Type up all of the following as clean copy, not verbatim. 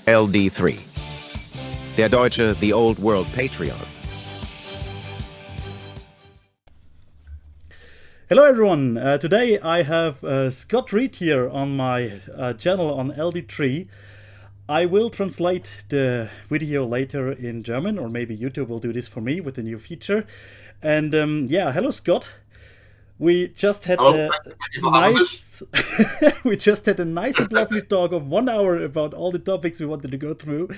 LD3. Der Deutsche, the Old World Patreon. Hello everyone, today I have Scott Reid here on my channel on LD3. I will translate the video later in German, or maybe YouTube will do this for me with the new feature. And hello Scott. We just had a nice and lovely talk of 1 hour about all the topics we wanted to go through,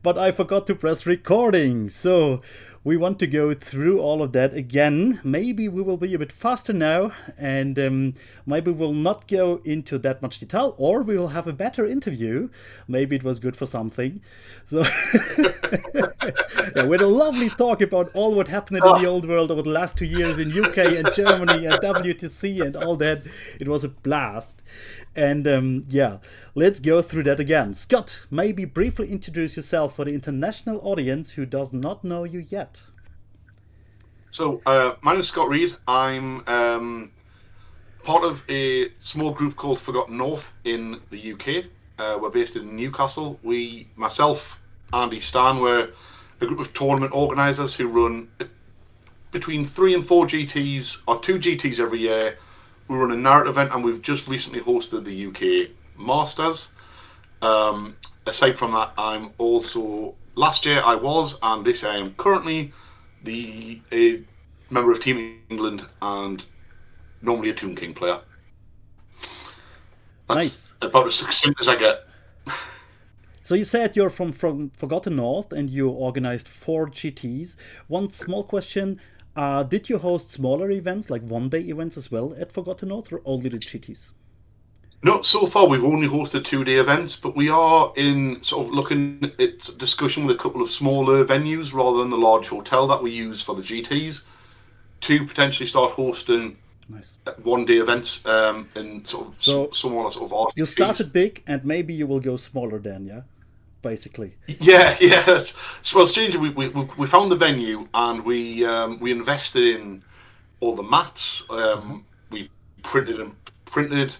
but I forgot to press recording. So we want to go through all of that again. Maybe we will be a bit faster now, and maybe we'll not go into that much detail, or we will have a better interview. Maybe it was good for something. So yeah, we had a lovely talk about all what happened in the old world over the last 2 years in UK and Germany and WTC and all that. It was a blast. And let's go through that again. Scott, maybe briefly introduce yourself for the international audience who does not know you yet. So, my name is Scott Reid. I'm part of a small group called Forgotten North in the UK. We're based in Newcastle. Myself, Andy Stan, we're a group of tournament organisers who run between 3 and 4 GTs, or 2 GTs every year. We run a narrative event, and we've just recently hosted the UK Masters. Aside from that, last year I was, and this year I am currently a member of Team England and normally a Toon King player. That's nice. About as succinct as I get. So you said you're from Forgotten North and you organized 4 GTs. One small question. Did you host smaller events, like one-day events as well at Forgotten North, or only the GTs? No, so far we've only hosted 2-day events, but we are in sort of looking at discussion with a couple of smaller venues rather than the large hotel that we use for the GTs to potentially start hosting one-day events in sort of smaller sort of art. You started big, and maybe you will go smaller then, yeah? Basically. Yeah. Well, strangely, we found the venue and we invested in all the mats. We printed, painted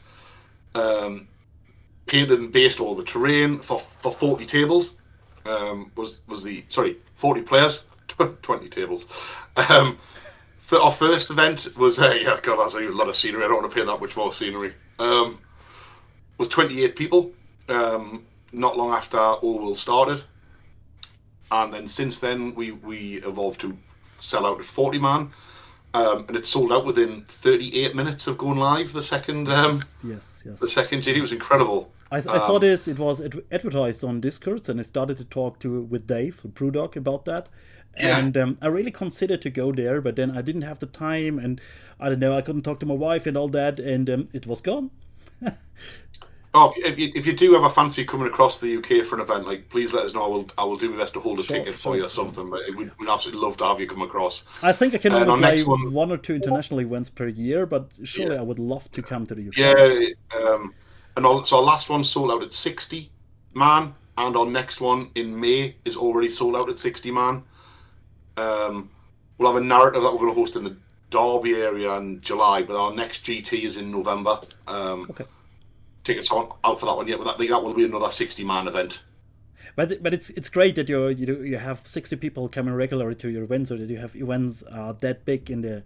and based all the terrain for 40 tables. 40 players, 20 tables. For our first event was that's a lot of scenery. I don't want to paint that much more scenery. Was 28 people. Not long after Old World started, and then since then we evolved to sell out at 40 man, and it sold out within 38 minutes of going live. The second yes. The second GT was incredible. I saw this. It was advertised on Discord, and I started to talk with Dave Brewdog about that. Yeah. And I really considered to go there, but then I didn't have the time, and I don't know. I couldn't talk to my wife and all that, and it was gone. Oh, if you do have a fancy coming across the UK for an event, like, please let us know. I will do my best to hold a ticket for you or something. But we'd absolutely love to have you come across. I think I can only play 1 or 2 international events per year, but surely I would love to come to the UK. Yeah, so our last one sold out at 60 man, and our next one in May is already sold out at 60 man. We'll have a narrative that we're going to host in the Derby area in July, but our next GT is in November. Okay. Tickets aren't out for that one yet, but that will be another 60-man event. But it's great that you have 60 people coming regularly to your events, or that you have events that big in the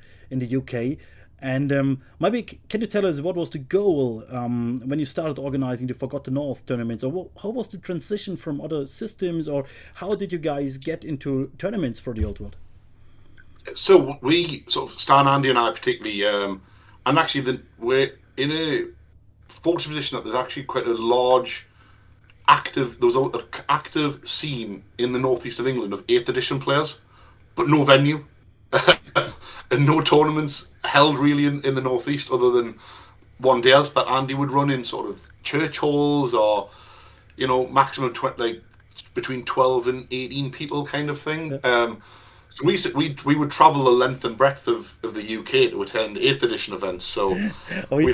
UK. And maybe can you tell us what was the goal when you started organizing the Forgotten North tournaments, or how was the transition from other systems, or how did you guys get into tournaments for the Old World? So we sort of, Stan, Andy, and I particularly, and actually we're in a fortunate position that there's actually quite a large active scene in the northeast of England of 8th edition players, but no venue and no tournaments held really in the northeast other than one days that Andy would run in sort of church halls, or maximum between 12 and 18 people kind of thing. So we would travel the length and breadth of the UK to attend 8th edition events. So we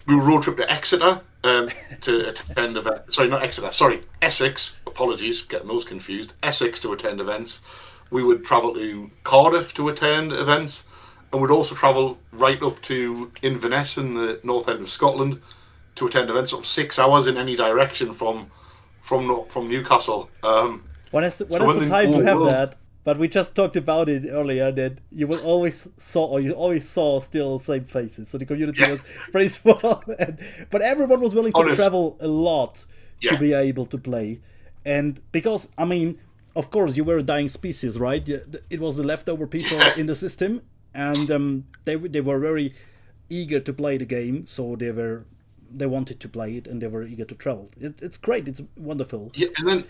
would road trip to Exeter to attend events. Sorry, not Exeter. Sorry, Essex. Apologies, getting those confused. Essex to attend events. We would travel to Cardiff to attend events, and we'd also travel right up to Inverness in the north end of Scotland to attend events. Sort of 6 hours in any direction from from Newcastle. When is So when the the time to whole have world- that? But we just talked about it earlier that you will always saw, or you always saw still the same faces. So the community Yeah. was pretty small, but everyone was willing to Honest. travel a lot to Yeah. be able to play. And because, I mean, of course, you were a dying species, right? It was the leftover people Yeah. in the system, and they were very eager to play the game, so they wanted to play it and they were eager to travel. It's great. It's wonderful. Yeah,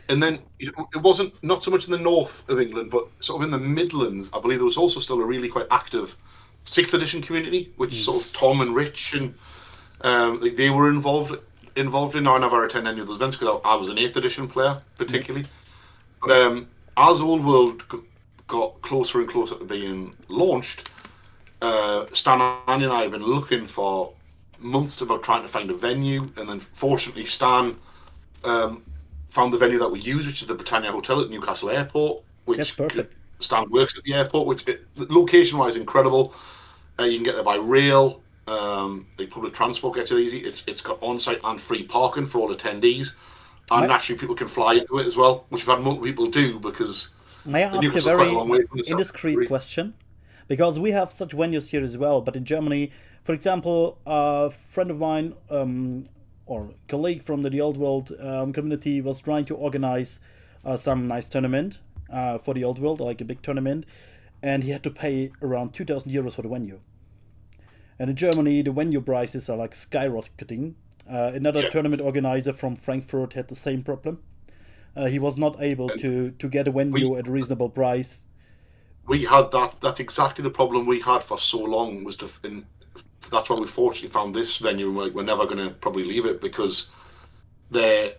and then it wasn't not so much in the north of England, but sort of in the Midlands. I believe there was also still a really quite active sixth edition community, which sort of Tom and Rich and they were involved in. Now I never attend any of those events because I was an eighth edition player, particularly. But as Old World got closer and closer to being launched, Stan and I have been looking for months about trying to find a venue, and then fortunately Stan found the venue that we use, which is the Britannia Hotel at Newcastle Airport. Which That's perfect. Stan works at the airport, which location-wise incredible. You can get there by rail. The public transport gets it easy. It's got on-site and free parking for all attendees, and naturally people can fly into it as well, which we've had multiple people do because. May I ask a Newcastle's quite very a long way from the indiscreet south. question? Because we have such venues here as well, but in Germany, for example, a friend of mine or colleague from the Old World community was trying to organize some nice tournament for the Old World, like a big tournament, and he had to pay around 2,000 euros for the venue. And in Germany, the venue prices are like skyrocketing. Another tournament organizer from Frankfurt had the same problem. He was not able to get a venue at a reasonable price. We had that. That's exactly the problem we had for so long. That's why we fortunately found this venue, and we're never going to probably leave it because that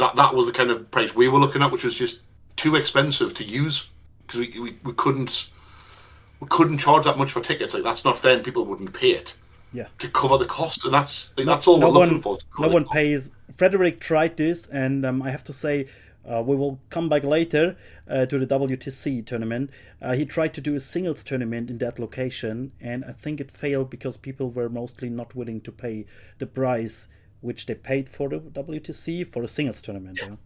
was the kind of price we were looking at, which was just too expensive to use because we couldn't charge that much for tickets. Like that's not fair, and people wouldn't pay it. Yeah. To cover the cost, and that's all we're looking for. No one pays. Frederick tried this, and I have to say, we will come back later to the WTC tournament. He tried to do a singles tournament in that location, and I think it failed because people were mostly not willing to pay the price which they paid for the WTC for a singles tournament. Yeah.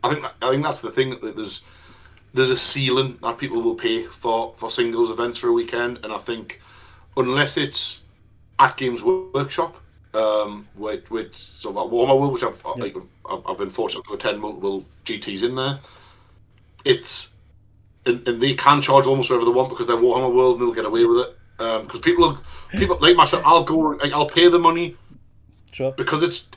I think that's the thing. That there's a ceiling that people will pay for singles events for a weekend, and I think unless it's at Games Workshop, with sort of Warhammer World, which I've been fortunate to attend multiple GTs in there. And they can charge almost whatever they want because they're Warhammer World and they'll get away with it. Because people like myself, I'll pay the money. Sure. Because it's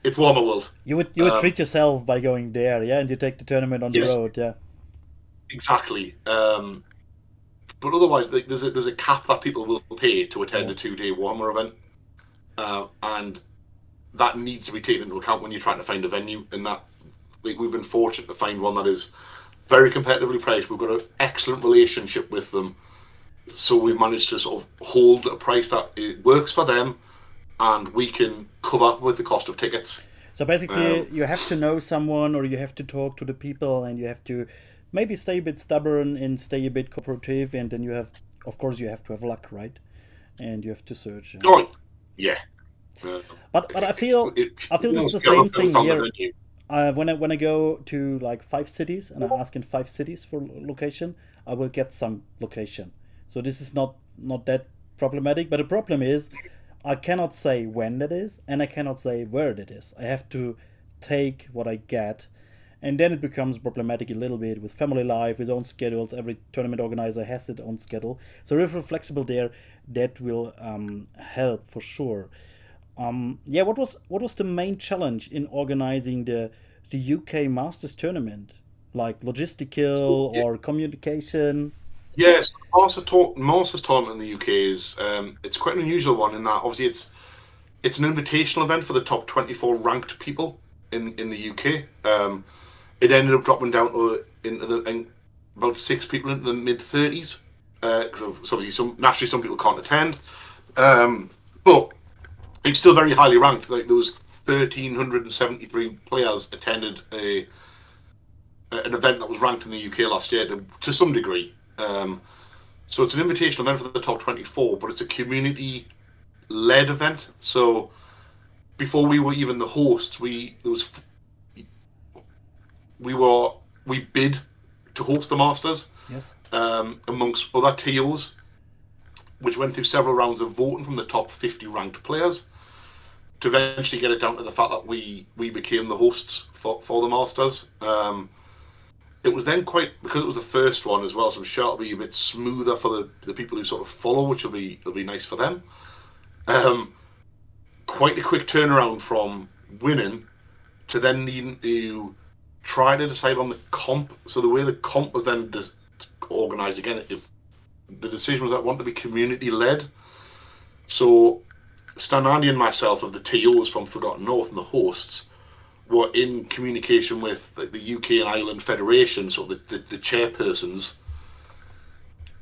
Warhammer World. You would treat yourself by going there, yeah, and you take the tournament on the road, yeah. Exactly. But otherwise, there's a cap that people will pay to attend a 2-day Warhammer event, and that needs to be taken into account when you're trying to find a venue. And that we've been fortunate to find one that is very competitively priced. We've got an excellent relationship with them, so we've managed to sort of hold a price that it works for them, and we can cover with the cost of tickets. So basically, you have to know someone, or you have to talk to the people, and you have to maybe stay a bit stubborn and stay a bit cooperative, and then you have to have luck, right? And you have to search. Oh, yeah. But I feel it's the same thing here. When I go to like 5 cities and I ask in 5 cities for location, I will get some location. So this is not that problematic. But the problem is, I cannot say when that is, and I cannot say where that is. I have to take what I get. And then it becomes problematic a little bit with family life, with own schedules. Every tournament organizer has its own schedule. So if we're flexible there, that will help for sure. What was the main challenge in organizing the UK Masters tournament? Like logistical or communication? Yes, Masters tournament in the UK is it's quite an unusual one in that obviously it's an invitational event for the top 24 ranked people in the UK. It ended up dropping down into about 6 people into the mid-30s. So obviously some people can't attend, but it's still very highly ranked. Like there was 1,373 players attended an event that was ranked in the UK last year to some degree. So it's an invitational event for the top 24, but it's a community-led event. So before we were even the hosts, there was we bid to host the Masters. Yes. Amongst other TOs, which went through several rounds of voting from the top 50 ranked players to eventually get it down to the fact that we became the hosts for the Masters. It was then because it was the first one as well, so I'm sure it'll be a bit smoother for the people who sort of follow, which will be nice for them. Quite a quick turnaround from winning to then needing to try to decide on the comp. So the way the comp was then organised again, the decision was that I want to be community led. So Stan, Andy and myself of the TOs from Forgotten North and the hosts were in communication with the UK and Ireland Federation, so the chairpersons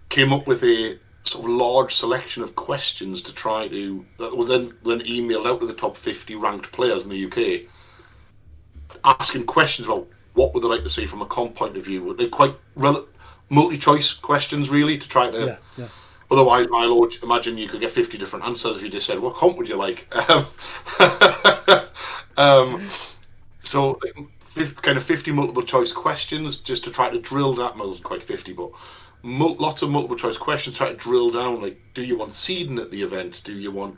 came up with a sort of large selection of questions to try to, that was then emailed out to the top 50 ranked players in the UK, asking questions about what would they like to see from a comp point of view. They're quite multi-choice questions, really, to try to... Yeah. Otherwise, my lord, imagine you could get 50 different answers if you just said, what comp would you like? So, kind of 50 multiple choice questions just to try to drill down. Well, it wasn't quite 50, but lots of multiple choice questions, try to drill down, like, do you want seeding at the event? Do you want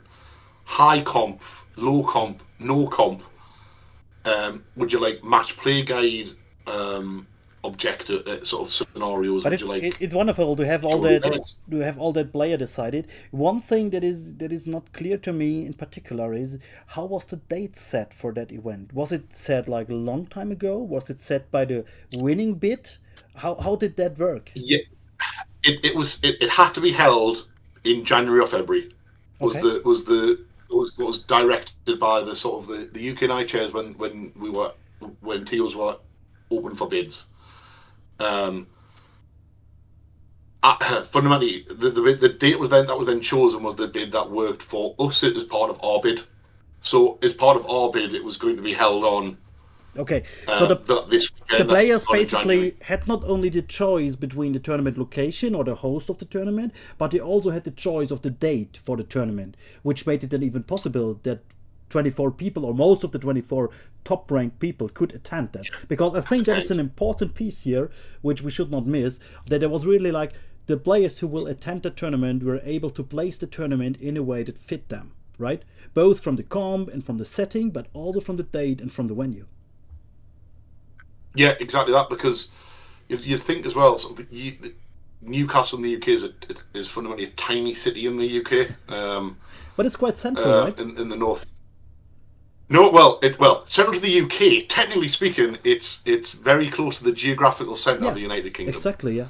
high comp, low comp, no comp? Would you like match play guide objective sort of scenarios? But would you like? It's wonderful to have all that player decided. One thing that is not clear to me in particular is how was the date set for that event? Was it set like a long time ago? Was it set by the winning bid? How did that work? Yeah, it had to be held in January or February. Was directed by the sort of the UK and I chairs when TOs were open for bids. Fundamentally, the date that was then chosen was the bid that worked for us as part of our bid. So as part of our bid, it was going to be held on. Okay, so the players basically had not only the choice between the tournament location or the host of the tournament, but they also had the choice of the date for the tournament, which made it then even possible that 24 people, or most of the 24 top-ranked people, could attend that. Because I think that is an important piece here, which we should not miss, that there was really like the players who will attend the tournament were able to place the tournament in a way that fit them, right? Both from the comp and from the setting, but also from the date and from the venue. Yeah, exactly that, because you think as well, sort of Newcastle in the UK is fundamentally a tiny city in the UK. But it's quite central, right? In the north. No, well, central to the UK. Technically speaking, it's very close to the geographical centre of the United Kingdom. Exactly, yeah.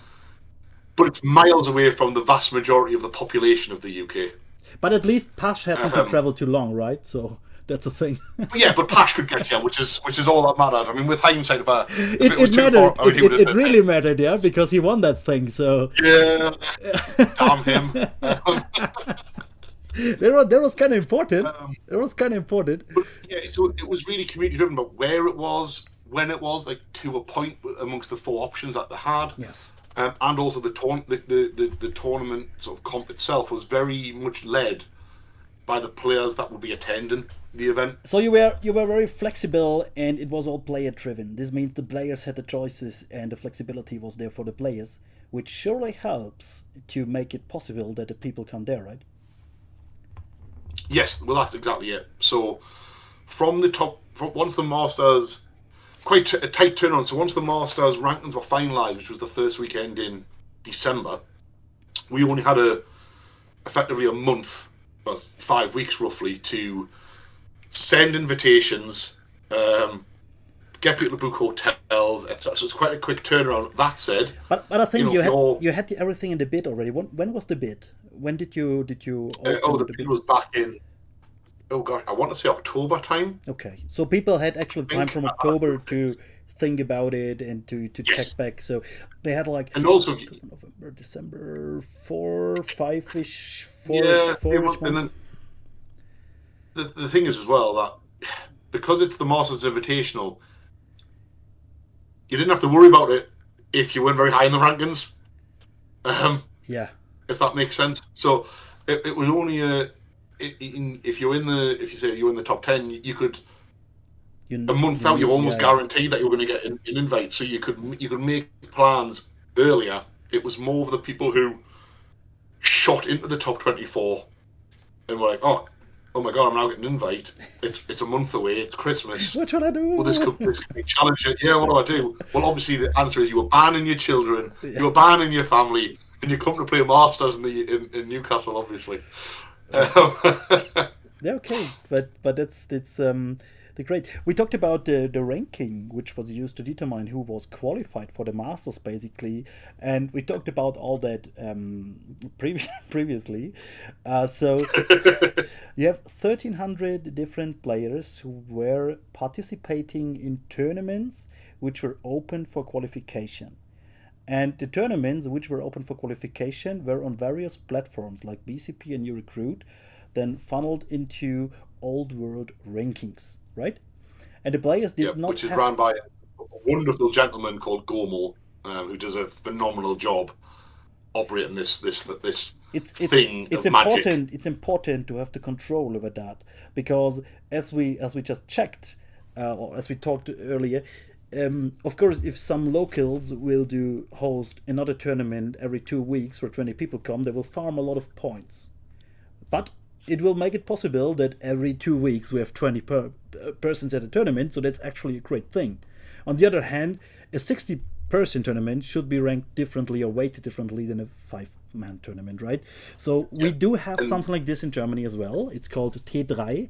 But it's miles away from the vast majority of the population of the UK. But at least Pash hadn't to travel too long, right? So that's a thing. Yeah, but Pash could get here, which is all that mattered. I mean, with hindsight, it mattered. It really mattered, yeah, because he won that thing. So yeah, damn him. That was kind of important. It was kind of important. But yeah, so it was really community driven, but where it was, when it was, like to a point amongst the four options that they had. Yes. And also the tournament sort of comp itself was very much led by the players that would be attending the event. So you were very flexible, and it was all player driven. This means the players had the choices, and the flexibility was there for the players, which surely helps to make it possible that the people come there, right? Yes, well, that's exactly it. So from the top, once the Masters, quite a tight turnaround. So once the Masters rankings were finalised, which was the first weekend in December, we only had effectively a month, well, 5 weeks roughly, to send invitations, get people to book hotels, etc. So it's quite a quick turnaround. That said, but I think you had everything in the bid already. When was the bid? When did you open the bid was back in, oh gosh, I want to say October time. Okay, so people had actually time from October to think about it and to check back. So they had like, and also November, December, 5-ish. And then the thing is as well that because it's the Masters Invitational, you didn't have to worry about it if you weren't very high in the rankings. Yeah. If that makes sense. So it was only if you say you're in the top 10, you could a month out, you almost guaranteed that you were going to get an invite, so you could make plans earlier. It was more of the people who shot into the top 24 and were like, oh my god, I'm now getting an invite. It's a month away. It's Christmas. What should I do? Well, this could be challenging. Yeah, what do I do? Well, obviously the answer is you abandoning your children, you abandon your family, and you come to play Masters in Newcastle, obviously. Yeah, okay, but it's the great. We talked about the ranking, which was used to determine who was qualified for the Masters, basically, and we talked about all that previously. So you have 1,300 different players who were participating in tournaments which were open for qualification. And the tournaments which were open for qualification were on various platforms like BCP and Recruit, then funneled into old world rankings, right? And the players did not which is run by a wonderful gentleman called Gormo, who does a phenomenal job operating this thing it's of magic. It's important to have the control over that, because as we just checked, or as we talked earlier, of course, if some locals will host another tournament every 2 weeks where 20 people come, they will farm a lot of points. But it will make it possible that every 2 weeks we have 20 persons at a tournament, so that's actually a great thing. On the other hand, a 60-person tournament should be ranked differently or weighted differently than a 5-man tournament, right? So we do have something like this in Germany as well. It's called T3,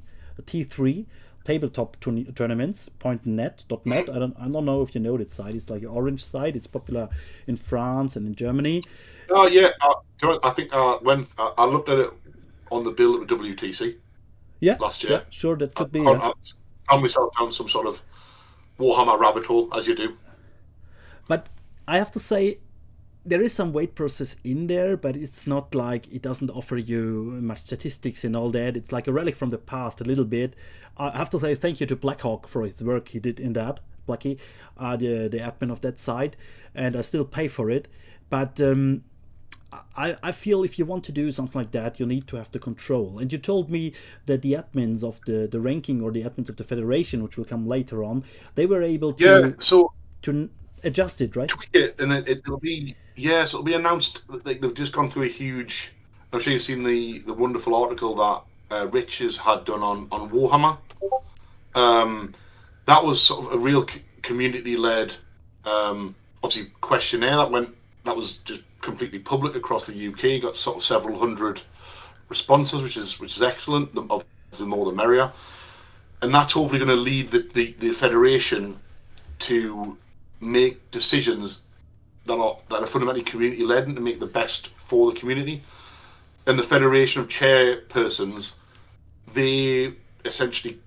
tabletop tournaments, .net. I don't know if you know that site. It's like an orange site. It's popular in France and in Germany. Oh yeah, I think when I looked at it on the bill at WTC last year. Yeah, sure, that could be. I found myself down some sort of Warhammer rabbit hole, as you do. But I have to say, there is some weight process in there, but it's not like it doesn't offer you much statistics and all that. It's like a relic from the past a little bit. I have to say thank you to Blackhawk for his work he did in that, Blackie, the admin of that site, and I still pay for it. But I feel if you want to do something like that, you need to have the control. And you told me that the admins of the ranking, or the admins of the federation, which will come later on, they were able to to adjust it, right? Tweak it, and it'll be so it'll be announced. They've just gone through a huge. I'm sure you've seen the wonderful article that Rich has had done on Warhammer. That was sort of a real community-led, obviously questionnaire that was just completely public across the UK. Got sort of several hundred responses, which is excellent. Obviously, the more the merrier, and that's hopefully going to lead the federation to make decisions that are fundamentally community led and to make the best for the community. And the federation of chairpersons, they essentially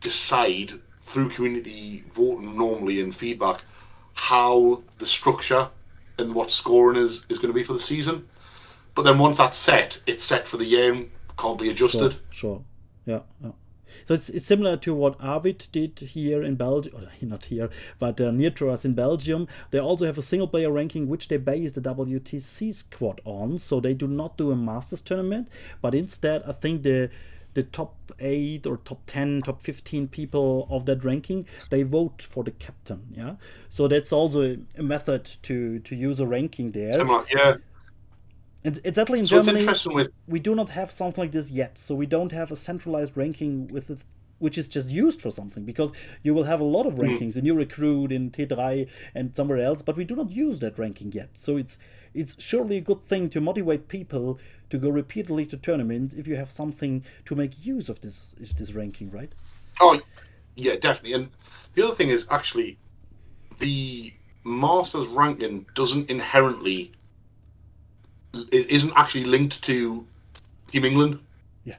decide through community voting normally and feedback how the structure and what scoring is going to be for the season. But then once that's set, it's set for the year and can't be adjusted. Sure. Yeah. So it's similar to what Arvid did here in Belgium, or not here, but near to us in Belgium. They also have a single player ranking which they base the WTC squad on. So they do not do a Masters tournament, but instead I think the top 8 or top 10, top 15 people of that ranking, they vote for the captain. Yeah. So that's also a method to use a ranking there. Similar, yeah. And exactly in Germany, we do not have something like this yet. So we don't have a centralized ranking with it, which is just used for something, because you will have a lot of rankings in your Recruit, in T3 and somewhere else, but we do not use that ranking yet. So it's surely a good thing to motivate people to go repeatedly to tournaments if you have something to make use of this ranking, right? Oh, yeah, definitely. And the other thing is actually the Masters ranking isn't actually linked to Team England. Yeah.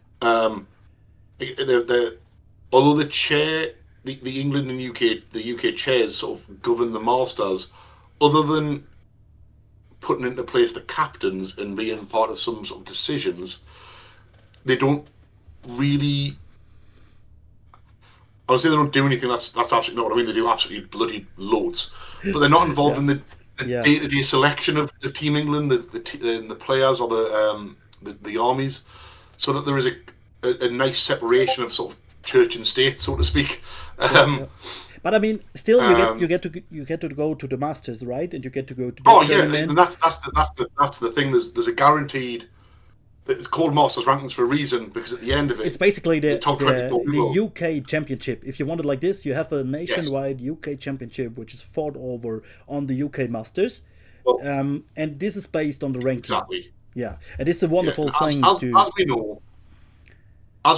Although the chair, the England and the UK chairs sort of govern the Masters, other than putting into place the captains and being part of some sort of decisions, they don't really. I would say they don't do anything. That's absolutely not what I mean. They do absolutely bloody loads, but they're not involved in the day-to-day selection of Team England, the players or the armies, so that there is a nice separation of sort of church and state, so to speak. Um, But I mean, still, you get to go to the Masters, right? And you get to go to the tournament. And that's the thing. There's a guaranteed. It's called Masters rankings for a reason, because at the end of it, it's basically the top 24 people. UK championship. If you want it like this, you have a nationwide UK championship, which is fought over on the UK Masters. Well, and this is based on the ranking. Exactly. Yeah, and it's a wonderful thing As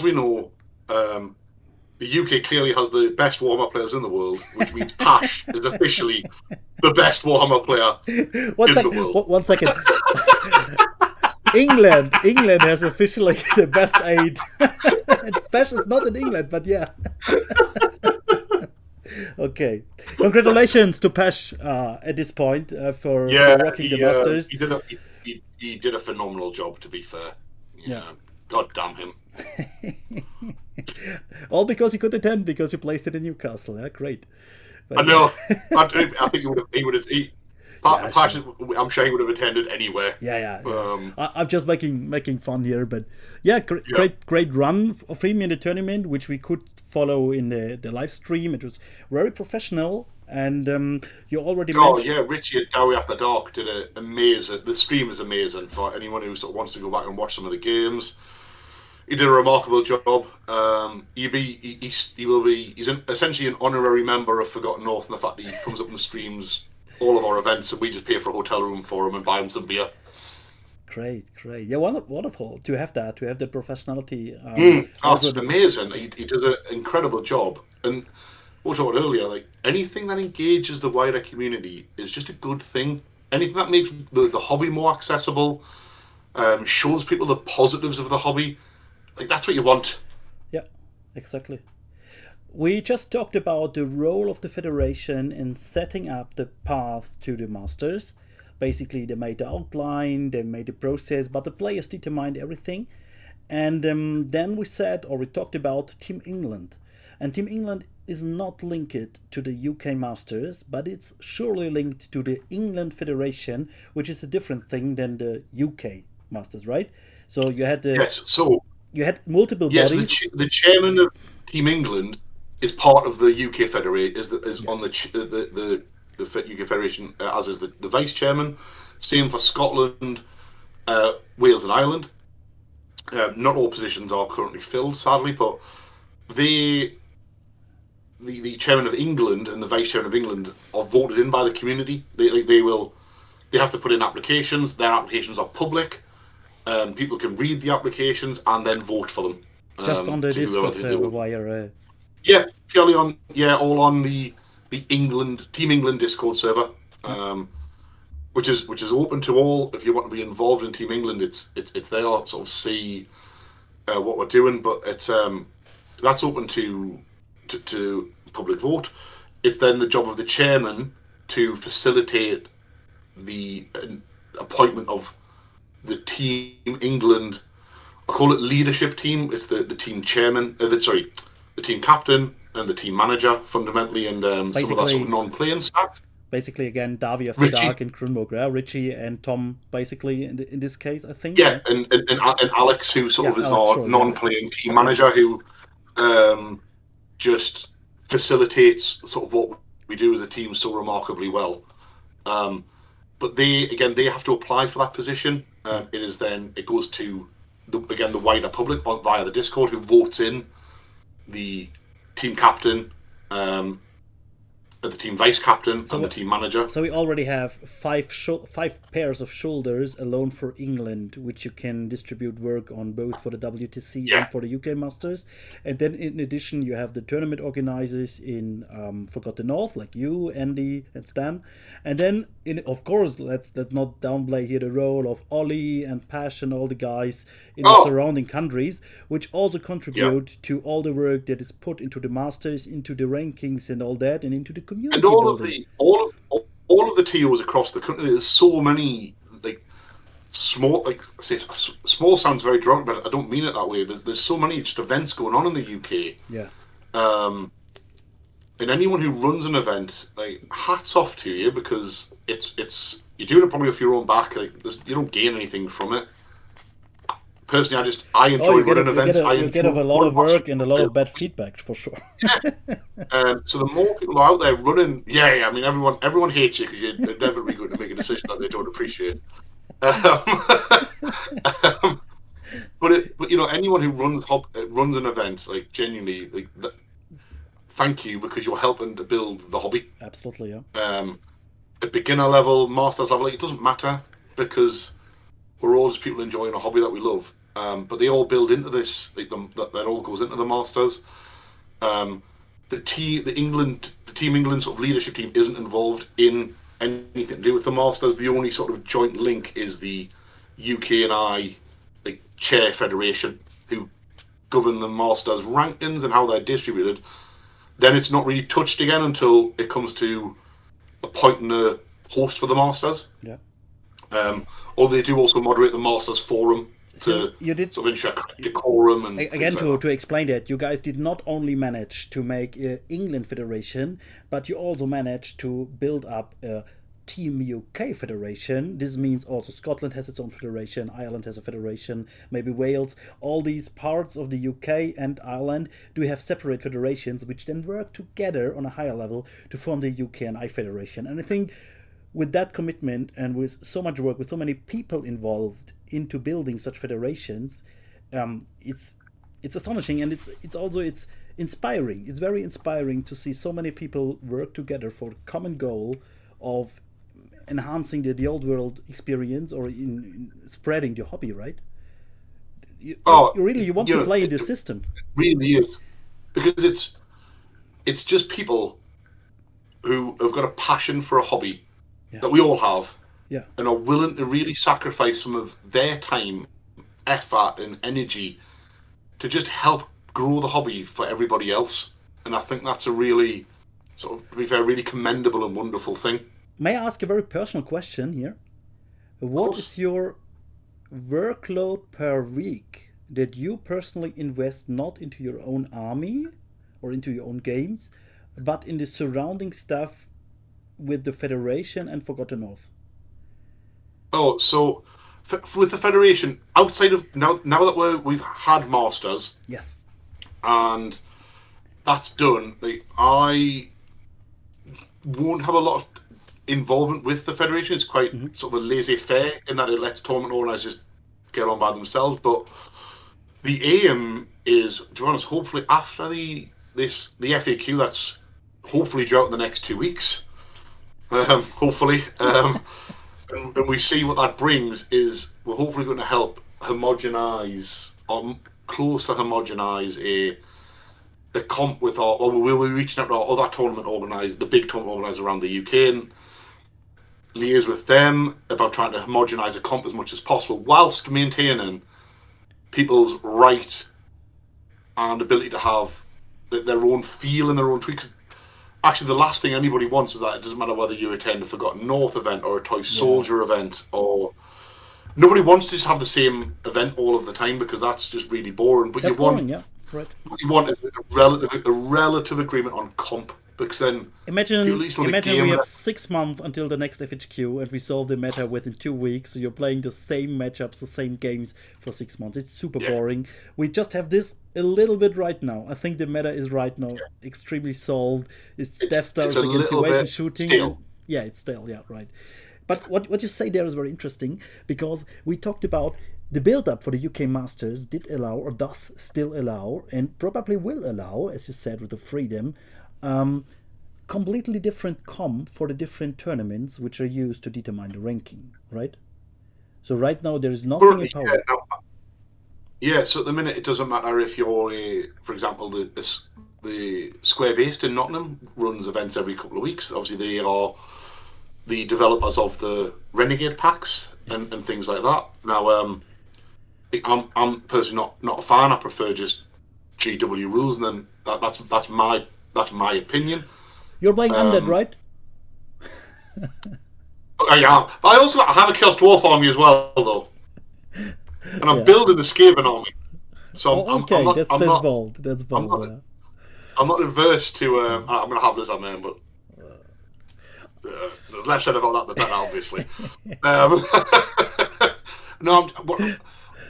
we know, the UK clearly has the best Warhammer players in the world, which means Pash is officially the best Warhammer player the world. One second. England has officially the best 8. Pash is not in England, but yeah. Okay. Congratulations to Pash at this point for rocking the Masters. He did a phenomenal job, to be fair. Yeah. God damn him. All because he could attend, because he placed it in Newcastle. Yeah, great. But, I know. I think he would have. Pash, I'm sure he would have attended anywhere. Yeah. I'm just making fun here, but yeah, great run of him in the tournament, which we could follow in the live stream. It was very professional, and you already mentioned. Yeah, Richie at Dowie After Dark did an amazing. The stream is amazing for anyone who sort of wants to go back and watch some of the games. He did a remarkable job. He's essentially an honorary member of Forgotten North, and the fact that he comes up and streams all of our events, and we just pay for a hotel room for him and buy him some beer. Great. Yeah, wonderful to have that professionality. It's amazing. He does an incredible job. And we were talking earlier, like anything that engages the wider community is just a good thing. Anything that makes the hobby more accessible, shows people the positives of the hobby. Like that's what you want. Yeah, exactly. We just talked about the role of the Federation in setting up the path to the Masters. Basically, they made the outline, they made the process, but the players determined everything. And then we talked about Team England. And Team England is not linked to the UK Masters, but it's surely linked to the England Federation, which is a different thing than the UK Masters, right? So you had you had multiple bodies. The chairman of Team England is part of the UK Federation. On the UK Federation, as is the vice chairman. Same for Scotland, Wales, and Ireland. Not all positions are currently filled, sadly, but the chairman of England and the vice chairman of England are voted in by the community. They have to put in applications. Their applications are public. People can read the applications and then vote for them. Just on the Discord server via. Yeah, purely on all on the Team England Discord server, which is open to all. If you want to be involved in Team England, it's there. Sort of see what we're doing, but it's that's open to public vote. It's then the job of the chairman to facilitate the appointment of the Team England. I call it leadership team. It's the team chairman. The team captain and the team manager, fundamentally, and some of that sort of non-playing staff. Basically, again, Davi of the Dark and Krunmog, Richie and Tom, basically, in this case, I think. Yeah, and Alex, who sort of is our non-playing team manager, who just facilitates sort of what we do as a team so remarkably well. But they have to apply for that position. It goes to, the wider public via the Discord, who votes in the team captain, the team vice captain, and the team manager. So we already have five pairs of shoulders alone for England, which you can distribute work on both for the WTC and for the UK Masters. And then in addition, you have the tournament organizers in Forgotten North, like you, Andy, and Stan. And then, of course, let's not downplay here the role of Ollie and Pash and all the guys in the surrounding countries, which also contribute to all the work that is put into the Masters, into the rankings and all that, and into the community. And all of the TOs across the country. There's so many small. Small sounds very derogatory, but I don't mean it that way. There's so many just events going on in the UK. Yeah. And anyone who runs an event, hats off to you, because it's you're doing it probably off your own back. You don't gain anything from it. personally, I enjoy running events. You get a lot of work and a lot of bad feedback for sure. So the more people are out there running, I mean, everyone hates you because you're never really going to make a decision that they don't appreciate. But you know, anyone who runs an event, like genuinely, like thank you, because you're helping to build the hobby. Absolutely, yeah. At beginner level, masters level, it doesn't matter, because we're all just people enjoying a hobby that we love. But they all build into this. That all goes into the masters. The Team England sort of leadership team isn't involved in anything to do with the masters. The only sort of joint link is the UK and I chair federation, who govern the masters rankings and how they're distributed. Then it's not really touched again until it comes to appointing a host for the masters. Yeah. Or they do also moderate the masters forum So to you did sort of ensure decorum and again things like to explain that you guys did not only manage to make England Federation, but you also managed to build up a Team UK Federation. This means also Scotland has its own federation, Ireland has a federation, maybe Wales. All these parts of the UK and Ireland do have separate federations, which then work together on a higher level to form the UK and I Federation. And I think with that commitment and with so much work, with so many people involved into building such federations, it's astonishing, and it's also inspiring. It's very inspiring to see so many people work together for the common goal of enhancing the old world experience, or in spreading the hobby, right? You want to play in this system. It really is, because it's just people who have got a passion for a hobby that we all have, and are willing to really sacrifice some of their time, effort, and energy to just help grow the hobby for everybody else. And I think that's a really, sort of, to be fair, really commendable and wonderful thing. May I ask a very personal question here? What is your workload per week that you personally invest not into your own army or into your own games, but in the surrounding stuff with the Federation and Forgotten North? Oh, so with the Federation, outside of now that we've had Masters, yes, and that's done, I won't have a lot of involvement with the Federation. It's quite sort of a laissez-faire in that it lets tournament organisers get on by themselves. But the aim is, to be honest, hopefully after the FAQ, that's hopefully due out in the next 2 weeks. Hopefully, and we see what that brings. Is we're hopefully going to help homogenise, or close to homogenise a comp with or we'll be reaching out to our other tournament organisers, the big tournament organisers around the UK, and liaise with them about trying to homogenise a comp as much as possible, whilst maintaining people's right and ability to have their own feel and their own tweaks. Actually, the last thing anybody wants is that it doesn't matter whether you attend a Forgotten North event or a Toy Soldier event, or nobody wants to just have the same event all of the time, because that's just really boring. But that's boring, right. What you want is a relative agreement on comp, because then imagine we have 6 months until the next FHQ and we solve the meta within 2 weeks, so you're playing the same matchups, the same games for 6 months. It's super boring. We just have this a little bit right now. I think the meta is right now extremely solved. It's Death Stars against situation shooting. And, it's stale, right. But what you say there is very interesting, because we talked about the build-up for the UK Masters did allow, or does still allow, and probably will allow, as you said, with the freedom, completely different comp for the different tournaments which are used to determine the ranking, right? So right now there is nothing in power. So at the minute it doesn't matter if you're for example, the Square Based in Nottingham runs events every couple of weeks. Obviously they are the developers of the Renegade packs and things like that. Now I'm personally not a fan. I prefer just GW rules, and then that's my opinion. You're playing Undead, right? Yeah, but I have a Chaos Dwarf army as well, though, and I'm building the Skaven army. So that's bold. That's bold. I'm not averse to. I'm going to have this on there, but less said about that, the better, obviously. No,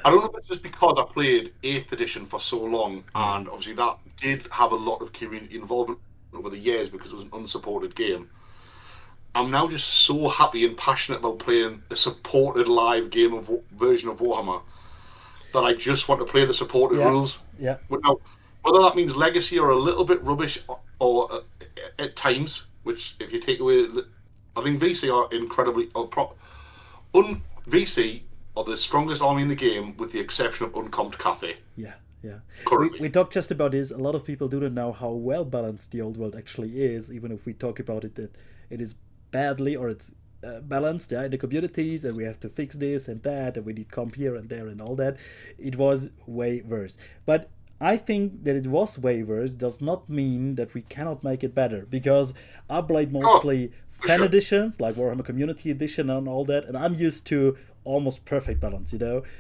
I don't know if it's just because I played 8th edition for so long, and obviously that did have a lot of community involvement over the years because it was an unsupported game. I'm now just so happy and passionate about playing a supported live game of version of Warhammer that I just want to play the supported rules. Yeah. Now, whether that means legacy or a little bit rubbish, or at times, which if you take away, I think VC are incredibly VC are the strongest army in the game, with the exception of uncomped Cathay. Yeah. Currently. We talked just about this. A lot of people do not know how well balanced the old world actually is, even if we talk about it that it is badly, or it's balanced in the communities, and we have to fix this and that, and we need comp here and there and all that. It was way worse. But I think that it was way worse does not mean that we cannot make it better, because I played mostly fan editions like Warhammer Community Edition and all that, and I'm used to almost perfect balance,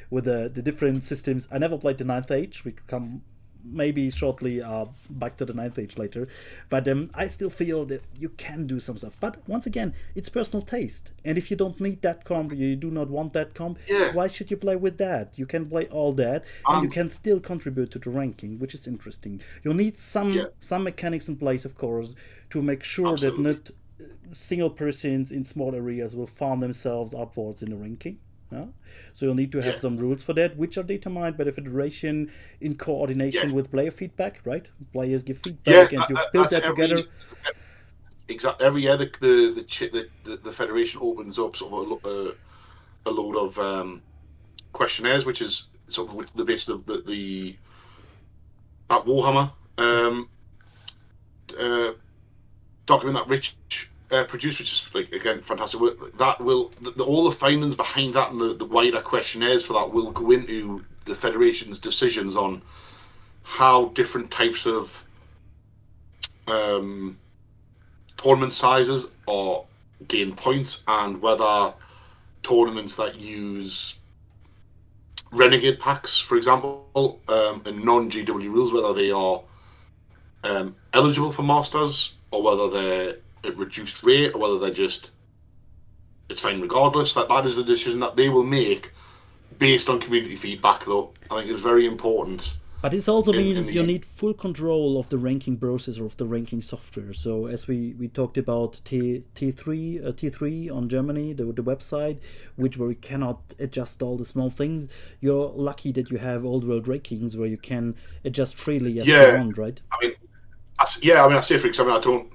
with the different systems. I never played the 9th Age. We come maybe shortly back to the 9th Age later, but I still feel that you can do some stuff. But once again, it's personal taste, and if you don't need that comp, you do not want that comp, why should you play with that? You can play all that, and you can still contribute to the ranking, which is interesting. You'll need some mechanics in place, of course, to make sure that not single persons in small areas will farm themselves upwards in the ranking. So you'll need to have some rules for that, which are determined by the Federation in coordination with player feedback, right? Players give feedback, and you build that together. Exactly. Every year, the Federation opens up sort of a load of questionnaires, which is sort of the basis of the that Warhammer document that Rich produced, which is again fantastic work. That will all the findings behind that and the wider questionnaires for that will go into the Federation's decisions on how different types of tournament sizes or gain points, and whether tournaments that use renegade packs, for example, and non-GW rules, whether they are eligible for masters, or whether they're at reduced rate, or whether they're just it's fine regardless. That is the decision that they will make based on community feedback, though. I think it's very important. But this also means you need full control of the ranking process or of the ranking software. So as we talked about T3 on Germany, the website, where we cannot adjust all the small things. You're lucky that you have old world rankings where you can adjust freely as you want, right? I say for example,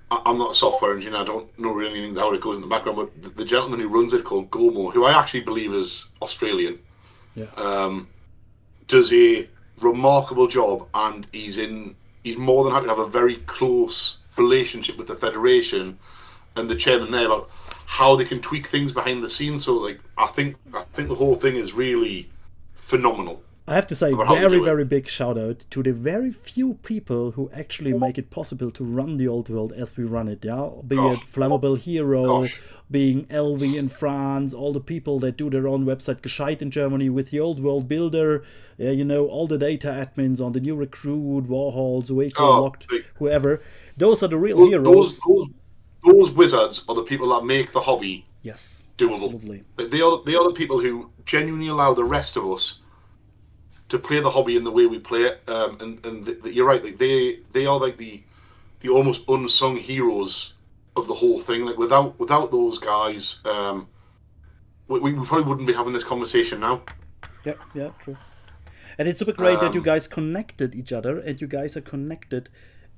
I'm not a software engineer. I don't know really anything how it goes in the background. But the gentleman who runs it, called Gomo, who I actually believe is Australian, does a remarkable job, and he's more than happy to have a very close relationship with the Federation and the chairman there about how they can tweak things behind the scenes. So I think the whole thing is really phenomenal. I have to say, very big shout out to the very few people who actually make it possible to run the old world as we run it. Be it Flammable Hero, being LV in France, all the people that do their own website, Gescheit in Germany, with the old world builder, all the data admins on the new recruit, Warhols, Waco, Locked, whoever. Those are the real heroes. Those wizards are the people that make the hobby doable. Absolutely. They are the people who genuinely allow the rest of us to play the hobby in the way we play it, you're right. They are like the almost unsung heroes of the whole thing. Without those guys, we probably wouldn't be having this conversation now. Yeah, true. And it's super great that you guys connected each other, and you guys are connected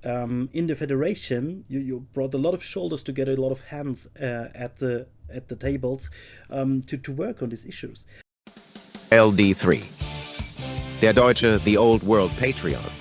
in the Federation. You brought a lot of shoulders together, a lot of hands at the tables to work on these issues. LD3. Der Deutsche, the Old World Patreon.